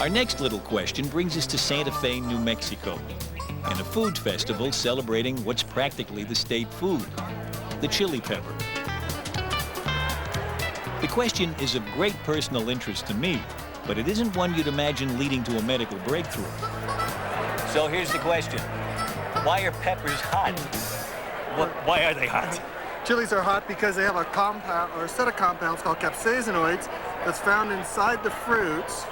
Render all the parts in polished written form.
Our next little question brings us to Santa Fe, New Mexico, and a food festival celebrating what's practically the state food, the chili pepper. The question is of great personal interest to me, but it isn't one you'd imagine leading to a medical breakthrough. So here's the question. Why are peppers hot? Why are they hot? Chilies are hot because they have a compound or a set of compounds called capsaicinoids that's found inside the fruits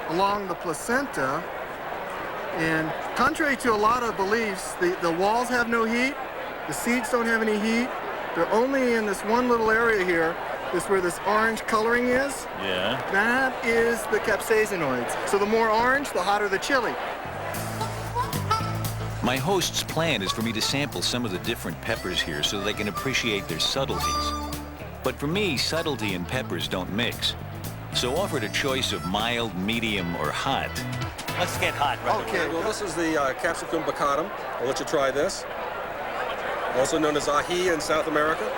along the placenta. And contrary to a lot of beliefs, the walls have no heat, the seeds don't have any heat. They're only in this one little area here. This where this orange coloring is. Yeah. That is the capsaicinoids. So the more orange, the hotter the chili. My host's plan is for me to sample some of the different peppers here so they can appreciate their subtleties. But for me, subtlety and peppers don't mix. So offered a choice of mild, medium, or hot. Let's get hot right Okay, well, this is the capsicum bacatum. I'll let you try this. Also known as ají in South America.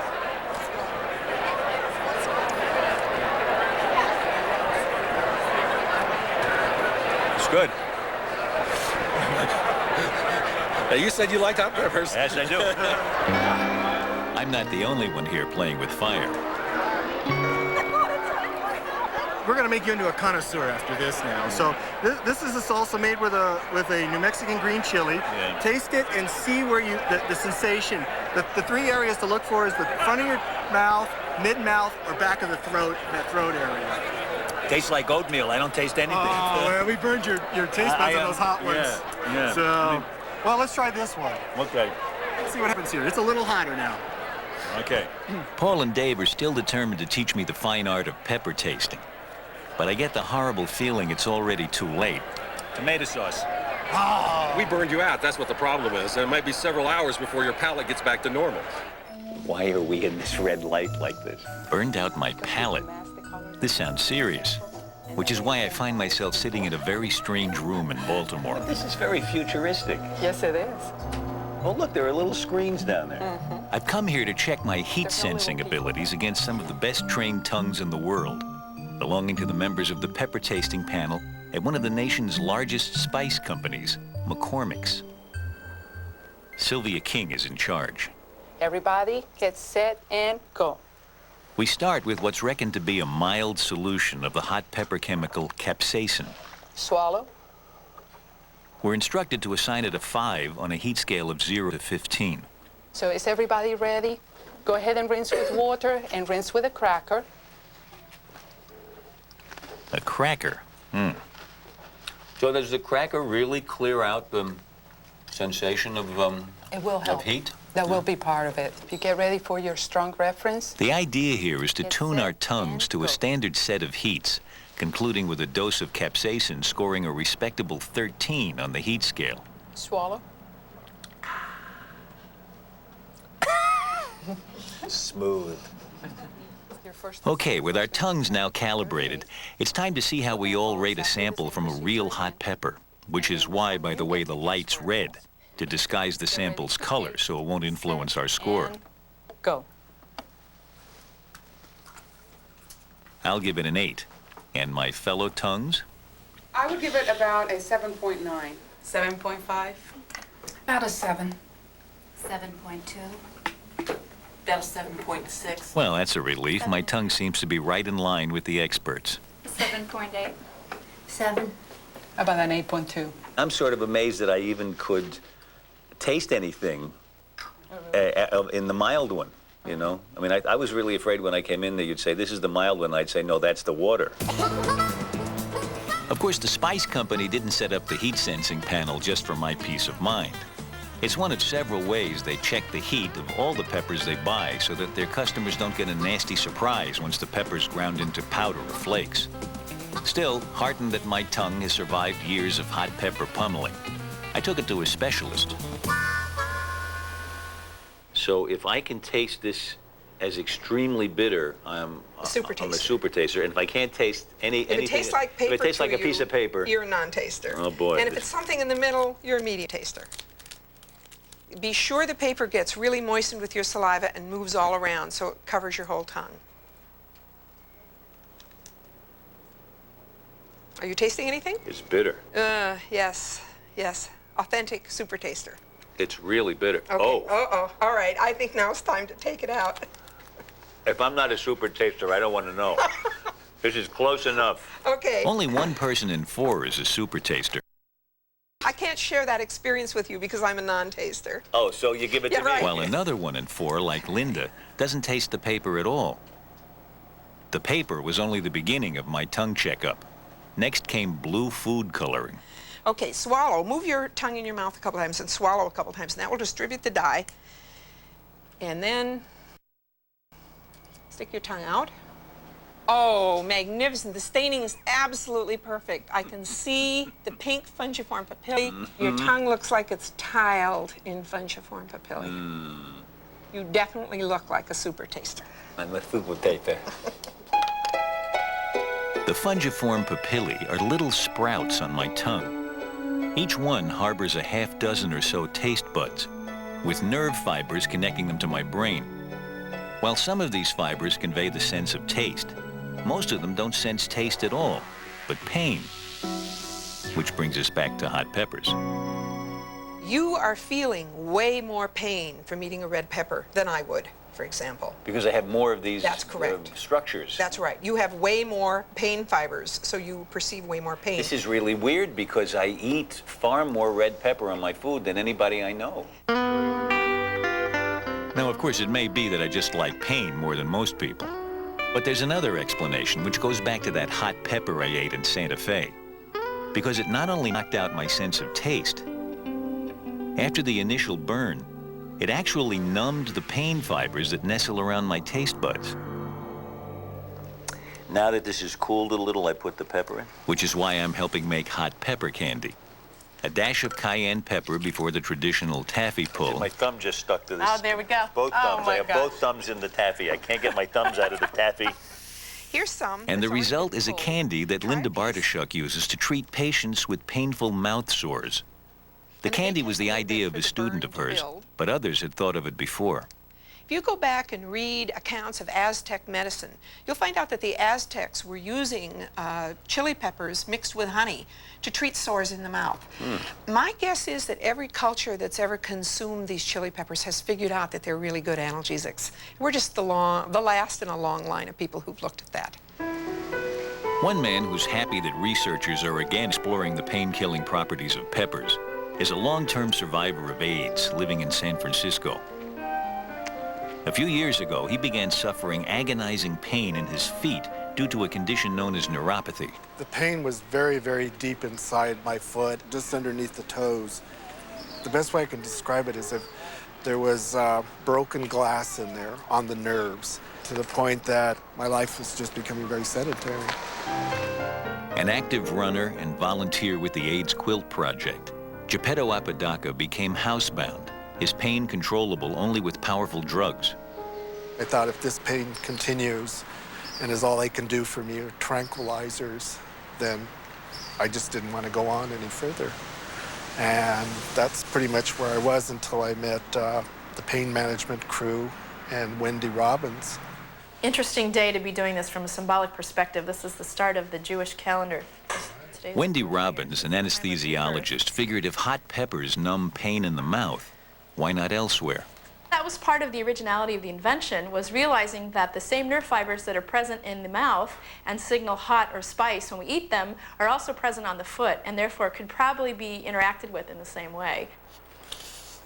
It's good. Now, you said you liked hot peppers. Yes, I do. I'm not the only one here playing with fire. We're gonna make you into a connoisseur after this now. So this is a salsa made with a New Mexican green chili. Yeah. Taste it and see where the sensation. The three areas to look for is the front of your mouth, mid-mouth, or back of the throat, that throat area. Tastes like oatmeal. I don't taste anything. Oh, well, we burned your taste buds on those hot ones. Yeah. So, well, let's try this one. Okay. Let's see what happens here. It's a little hotter now. Okay. Paul and Dave are still determined to teach me the fine art of pepper tasting. But I get the horrible feeling it's already too late. Tomato sauce. We burned you out. That's what the problem is. And it might be several hours before your palate gets back to normal. Why are we in this red light like this? Burned out my palate. This sounds serious, which is why I find myself sitting in a very strange room in Baltimore. This is very futuristic. Yes, it is. Oh, look, there are little screens down there. I've come here to check my heat sensing abilities against some of the best trained tongues in the world, belonging to the members of the pepper tasting panel at one of the nation's largest spice companies, McCormick's. Sylvia King is in charge. Everybody get set and go. We start with what's reckoned to be a mild solution of the hot pepper chemical capsaicin. Swallow. We're instructed to assign it a 5 on a heat scale of 0 to 15. So is everybody ready? Go ahead and rinse with water and rinse with a cracker. A cracker. So does the cracker really clear out the sensation of It will help. heat? That will be part of it. If you get ready for your strong reference. The idea here is to Get tune set our tongues and to go. a standard set of heats, concluding with a dose of capsaicin scoring a respectable 13 on the heat scale. Swallow. Smooth. Your first Okay, with our tongues now calibrated, it's time to see how we all rate a sample from a real hot pepper, which is why, by the way, the light's red, to disguise the sample's color so it won't influence our score. And go. I'll give it an 8. And my fellow tongues? I would give it about a 7.9. 7.5. About a 7. 7.2. About a 7.6. Well, that's a relief. My tongue seems to be right in line with the experts. 7.8. 7. About an 8.2. I'm sort of amazed that I even could taste anything in the mild one, you know? I mean, I was really afraid when I came in that you'd say, this is the mild one. I'd say, no, that's the water. Of course, the spice company didn't set up the heat sensing panel just for my peace of mind. It's one of several ways they check the heat of all the peppers they buy so that their customers don't get a nasty surprise once the pepper's ground into powder or flakes. Still, heartened that my tongue has survived years of hot pepper pummeling, I took it to a specialist. So if I can taste this as extremely bitter, I'm a super taster. And if I can't taste anything, If it tastes like paper, if it tastes like a to piece you, of paper, you're a non-taster. Oh, boy. And if it's something in the middle, you're a medium taster. Be sure the paper gets really moistened with your saliva and moves all around so it covers your whole tongue. Are you tasting anything? It's bitter. Yes, yes. Authentic super taster. It's really bitter. Okay. Uh-oh. All right. I think now it's time to take it out. If I'm not a super taster, I don't want to know. This is close enough. Okay. Only 1 person in 4 is a super taster. I can't share that experience with you because I'm a non-taster. Oh, so you give it Yeah, to right. me? While another 1 in 4, like Linda, doesn't taste the paper at all. The paper was only the beginning of my tongue checkup. Next came blue food coloring. Okay, swallow. Move your tongue in your mouth a couple times and swallow a couple times, and that will distribute the dye. And then stick your tongue out. Oh, magnificent. The staining is absolutely perfect. I can see the pink fungiform papillae. Your tongue looks like it's tiled in fungiform papillae. You definitely look like a super taster. I'm a super taster. The fungiform papillae are little sprouts on my tongue. Each one harbors a half dozen or so taste buds, with nerve fibers connecting them to my brain. While some of these fibers convey the sense of taste, most of them don't sense taste at all, but pain. Which brings us back to hot peppers. You are feeling way more pain from eating a red pepper than I would, for example. Because I have more of these That's correct. Structures. That's right. You have way more pain fibers, so you perceive way more pain. This is really weird because I eat far more red pepper on my food than anybody I know. Now, of course, it may be that I just like pain more than most people. But there's another explanation which goes back to that hot pepper I ate in Santa Fe. Because it not only knocked out my sense of taste, after the initial burn, it actually numbed the pain fibers that nestle around my taste buds. Now that this has cooled a little, I put the pepper in. Which is why I'm helping make hot pepper candy. A dash of cayenne pepper before the traditional taffy pull. My thumb just stuck to this. Oh, there we go. Both Oh, thumbs. my I have gosh. both thumbs in the taffy. I can't get my thumbs out of the taffy. Here's some. And the that's already result been is a pulled. candy that Try Linda a piece. Bartoshuk uses to treat patients with painful mouth sores. The And it candy may was take the a little idea bit of for a the student burn of to hers, build. but others had thought of it before. If you go back and read accounts of Aztec medicine, you'll find out that the Aztecs were using chili peppers mixed with honey to treat sores in the mouth. My guess is that every culture that's ever consumed these chili peppers has figured out that they're really good analgesics. We're just the last in a long line of people who've looked at that. One man who's happy that researchers are again exploring the pain-killing properties of peppers is a long-term survivor of AIDS living in San Francisco. A few years ago, he began suffering agonizing pain in his feet due to a condition known as neuropathy. The pain was very, very deep inside my foot, just underneath the toes. The best way I can describe it is if there was broken glass in there on the nerves, to the point that my life was just becoming very sedentary. An active runner and volunteer with the AIDS Quilt Project, Geppetto Apodaca became housebound, his pain controllable only with powerful drugs. I thought if this pain continues and is all they can do for me are tranquilizers, then I just didn't want to go on any further. And that's pretty much where I was until I met the pain management crew and Wendy Robbins. Interesting day to be doing this from a symbolic perspective. This is the start of the Jewish calendar. Wendy Robbins, an anesthesiologist, figured if hot peppers numb pain in the mouth, why not elsewhere? That was part of the originality of the invention, was realizing that the same nerve fibers that are present in the mouth and signal hot or spice when we eat them are also present on the foot and therefore could probably be interacted with in the same way.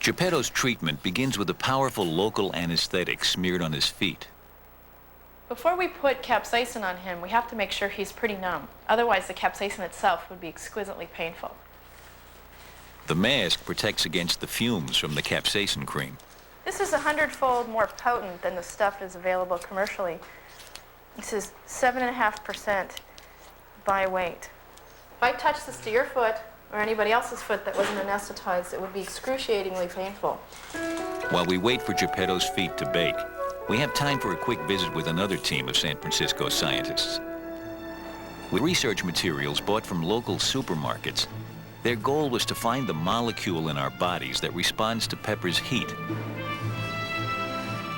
Geppetto's treatment begins with a powerful local anesthetic smeared on his feet. Before we put capsaicin on him, we have to make sure he's pretty numb. Otherwise, the capsaicin itself would be exquisitely painful. The mask protects against the fumes from the capsaicin cream. This is 100-fold more potent than the stuff that is available commercially. This is 7.5% by weight. If I touch this to your foot or anybody else's foot that wasn't anesthetized, it would be excruciatingly painful. While we wait for Geppetto's feet to bake, we have time for a quick visit with another team of San Francisco scientists. With research materials bought from local supermarkets, their goal was to find the molecule in our bodies that responds to pepper's heat.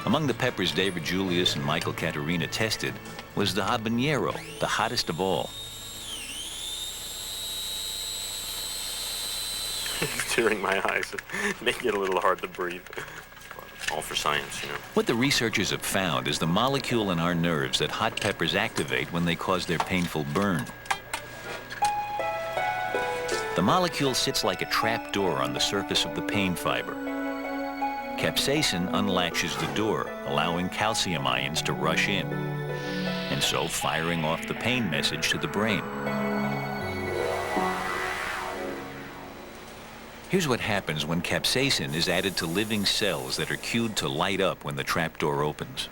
Among the peppers David Julius and Michael Caterina tested was the habanero, the hottest of all. tearing my eyes and making it a little hard to breathe. All for science, you know. What the researchers have found is the molecule in our nerves that hot peppers activate when they cause their painful burn. The molecule sits like a trap door on the surface of the pain fiber. Capsaicin unlatches the door, allowing calcium ions to rush in, and so firing off the pain message to the brain. Here's what happens when capsaicin is added to living cells that are cued to light up when the trapdoor opens.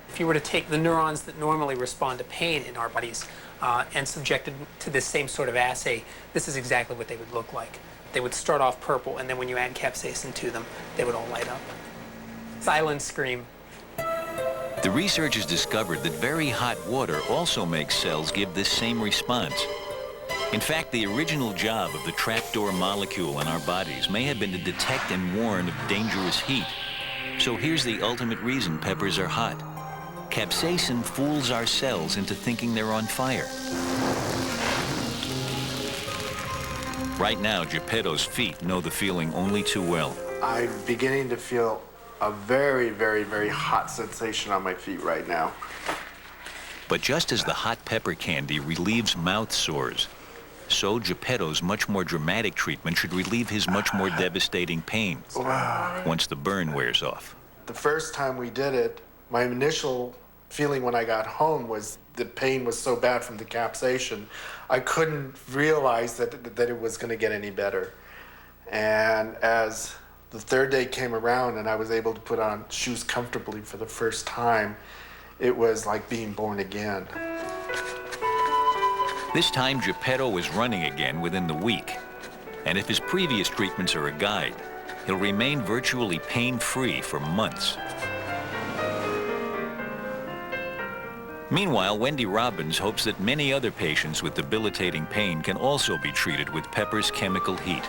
If you were to take the neurons that normally respond to pain in our bodies and subject them to this same sort of assay, this is exactly what they would look like. They would start off purple, and then when you add capsaicin to them, they would all light up. Silent scream. The researchers discovered that very hot water also makes cells give this same response. In fact, the original job of the trapdoor molecule in our bodies may have been to detect and warn of dangerous heat. So here's the ultimate reason peppers are hot. Capsaicin fools our cells into thinking they're on fire. Right now, Geppetto's feet know the feeling only too well. I'm beginning to feel a very, very, very hot sensation on my feet right now. But just as the hot pepper candy relieves mouth sores, so Geppetto's much more dramatic treatment should relieve his much more devastating pain once the burn wears off. The first time we did it, my initial feeling when I got home was the pain was so bad from the capsaicin, I couldn't realize that it was going to get any better. And as the third day came around and I was able to put on shoes comfortably for the first time, it was like being born again. This time, Geppetto is running again within the week. And if his previous treatments are a guide, he'll remain virtually pain-free for months. Meanwhile, Wendy Robbins hopes that many other patients with debilitating pain can also be treated with Pepper's chemical heat.